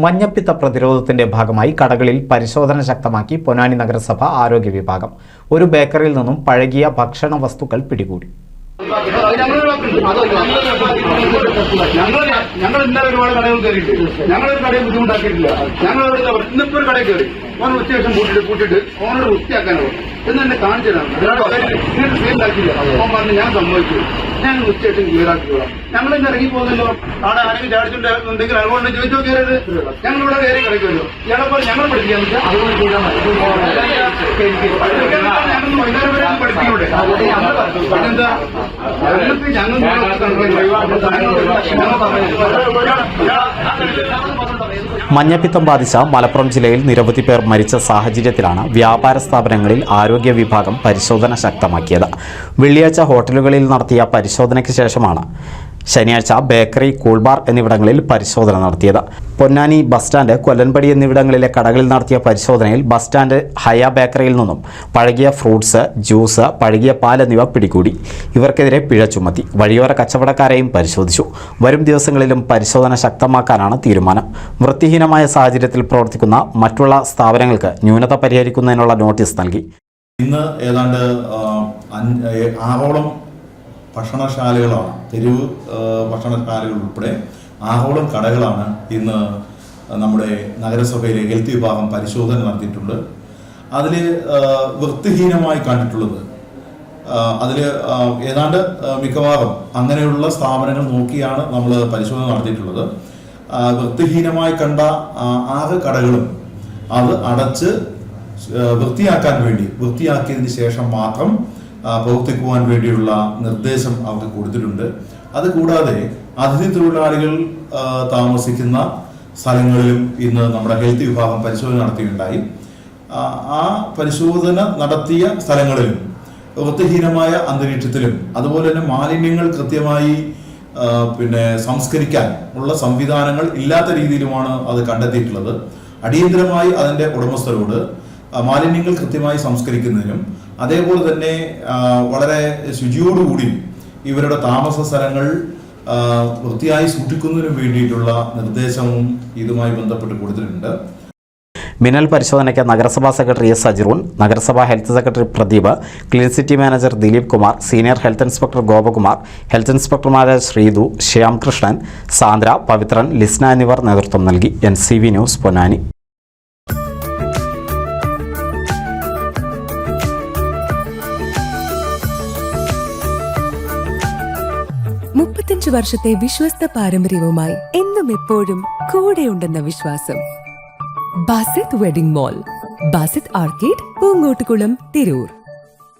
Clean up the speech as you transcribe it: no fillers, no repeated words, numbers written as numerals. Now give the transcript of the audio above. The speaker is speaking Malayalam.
മഞ്ഞപ്പിത്ത പ്രതിരോധത്തിന്റെ ഭാഗമായി കടകളിൽ പരിശോധന ശക്തമാക്കി പൊന്നാനി നഗരസഭ ആരോഗ്യ വിഭാഗം. ഒരു ബേക്കറിയിൽ നിന്നും പഴകിയ ഭക്ഷണ വസ്തുക്കൾ പിടികൂടി. ഞങ്ങൾ ഇന്നലെ ഒരുപാട് കടകൾ കയറിയിട്ടുണ്ട്. ഞങ്ങളൊരു കടയിൽ ബുദ്ധിമുട്ടാക്കിയിട്ടില്ല. ഞങ്ങൾ ഇന്നിപ്പോ ഒരു കടയിൽ കയറി ഓൻ ഉച്ചശേഷം കൂട്ടിട്ട് ഓനോട് വൃത്തിയാക്കാനോ എന്ന് എന്നെ കാണിച്ചു തരാം. ഇങ്ങനെ ഫെയിലാക്കിയില്ല. ഓൻ പറഞ്ഞ് ഞാൻ സമ്മതിച്ചു, ഞാൻ ഉച്ചശേഷം ക്ലിയറാക്കിക്കോളാം. ഞങ്ങളിന്ന് ഇറങ്ങി പോകുന്നല്ലോ. അവിടെ ആരെങ്കിലും ചാടിച്ചുണ്ടെങ്കിൽ അതുകൊണ്ട് ചോദിച്ചോ കയറരുത്. ഞങ്ങളിവിടെ കയറി കിടക്കുമല്ലോ. ഇയാളെപ്പോലെ ഞങ്ങൾ പഠിക്കാൻ പറ്റുക അതുകൊണ്ട് ചെയ്താൽ മതി. ഞങ്ങൾ വൈകുന്നേരം വരെ പഠിപ്പിക്കൂടെ? പിന്നെന്താ മഞ്ഞപ്പിത്തം ബാധിച്ച മലപ്പുറം ജില്ലയിൽ നിരവധി പേർ മരിച്ച സാഹചര്യത്തിലാണ് വ്യാപാര സ്ഥാപനങ്ങളിൽ ആരോഗ്യ വിഭാഗം പരിശോധന ശക്തമാക്കിയത്. വെള്ളിയാഴ്ച ഹോട്ടലുകളിൽ നടത്തിയ പരിശോധനയ്ക്ക് ശേഷമാണ് ശനിയാഴ്ച ബേക്കറി, കൂൾബാർ എന്നിവിടങ്ങളിൽ പരിശോധന നടത്തിയത്. പൊന്നാനി ബസ് സ്റ്റാൻഡ്, കൊല്ലൻപടി എന്നിവിടങ്ങളിലെ കടകളിൽ നടത്തിയ പരിശോധനയിൽ ബസ് സ്റ്റാൻഡ് ഹയ ബേക്കറിയിൽ നിന്നും പഴകിയ ഫ്രൂട്ട്സ്, ജ്യൂസ്, പഴകിയ പാൽ എന്നിവ പിടികൂടി. ഇവർക്കെതിരെ പിഴ ചുമത്തി. വഴിയോര കച്ചവടക്കാരെയും പരിശോധിച്ചു. വരും ദിവസങ്ങളിലും പരിശോധന ശക്തമാക്കാനാണ് തീരുമാനം. വൃത്തിഹീനമായ സാഹചര്യത്തിൽ പ്രവർത്തിക്കുന്ന മറ്റുള്ള സ്ഥാപനങ്ങൾക്ക് ന്യൂനത പരിഹരിക്കുന്നതിനുള്ള നോട്ടീസ് നൽകി. ഇന്ന് ഏതാണ്ട് 6ഓളം ഭക്ഷണശാലകളാണ്, തെരുവ് ഭക്ഷണശാലകൾ ഉൾപ്പെടെ 6ഓളം കടകളാണ് ഇന്ന് നമ്മുടെ നഗരസഭയിലെ ഹെൽത്ത് വിഭാഗം പരിശോധന നടത്തിയിട്ടുണ്ട്. അതിൽ വൃത്തിഹീനമായി കണ്ടിട്ടുള്ളത് അതിൽ ഏതാണ്ട് മിക്കവാറും അങ്ങനെയുള്ള സ്ഥാപനങ്ങൾ നോക്കിയാണ് നമ്മൾ പരിശോധന നടത്തിയിട്ടുള്ളത്. വൃത്തിഹീനമായി കണ്ട 6 കടകളും അത് അടച്ച് വൃത്തിയാക്കിയതിന് ശേഷം മാത്രം പ്രവർത്തിക്കുവാൻ വേണ്ടിയുള്ള നിർദ്ദേശം അവർക്ക് കൊടുത്തിട്ടുണ്ട്. അതുകൂടാതെ അതിഥി തൊഴിലാളികൾ താമസിക്കുന്ന സ്ഥലങ്ങളിലും ഇന്ന് നമ്മുടെ ഹെൽത്ത് വിഭാഗം പരിശോധന നടത്തിയിട്ടുണ്ടായി. ആ പരിശോധന നടത്തിയ സ്ഥലങ്ങളിലും വൃത്തിഹീനമായ അന്തരീക്ഷത്തിലും അതുപോലെ തന്നെ മാലിന്യങ്ങൾ കൃത്യമായി സംസ്കരിക്കാൻ ഉള്ള സംവിധാനങ്ങൾ ഇല്ലാത്ത രീതിയിലുമാണ് അത് കണ്ടെത്തിയിട്ടുള്ളത്. അടിയന്തരമായി അതിൻ്റെ ഉടമസ്ഥരോട് മാലിന്യങ്ങൾ കൃത്യമായി സംസ്കരിക്കുന്നതിനും അതേപോലെ തന്നെ വളരെ ശുചിയോടുകൂടി ഇവരുടെ താമസ സ്ഥലങ്ങൾ വൃത്തിയായി സൂക്ഷിക്കുന്നതിനും വേണ്ടിയിട്ടുള്ള നിർദ്ദേശവും ഇതുമായി ബന്ധപ്പെട്ട് കൊടുത്തിട്ടുണ്ട്. മിന്നൽ പരിശോധനയ്ക്ക് നഗരസഭാ സെക്രട്ടറി എസ് അജിറൂൺ, നഗരസഭാ health secretary Pradeep, clean city manager Dileep Kumar, senior health inspector Gopakumar, health ഇൻസ്പെക്ടർമാരായ ശ്രീതു, ശ്യാംകൃഷ്ണൻ, സാന്ദ്ര, പവിത്രൻ, ലിസ്ന എന്നിവർ നേതൃത്വം നൽകി. NCV news, Ponnani. 35 വർഷത്തെ വിശ്വസ്ത പാരമ്പര്യവുമായി എന്നും എപ്പോഴും കൂടെയുണ്ടെന്ന വിശ്വാസം. Basith wedding mall, Basith arcade, Poongottukulam, Tirur.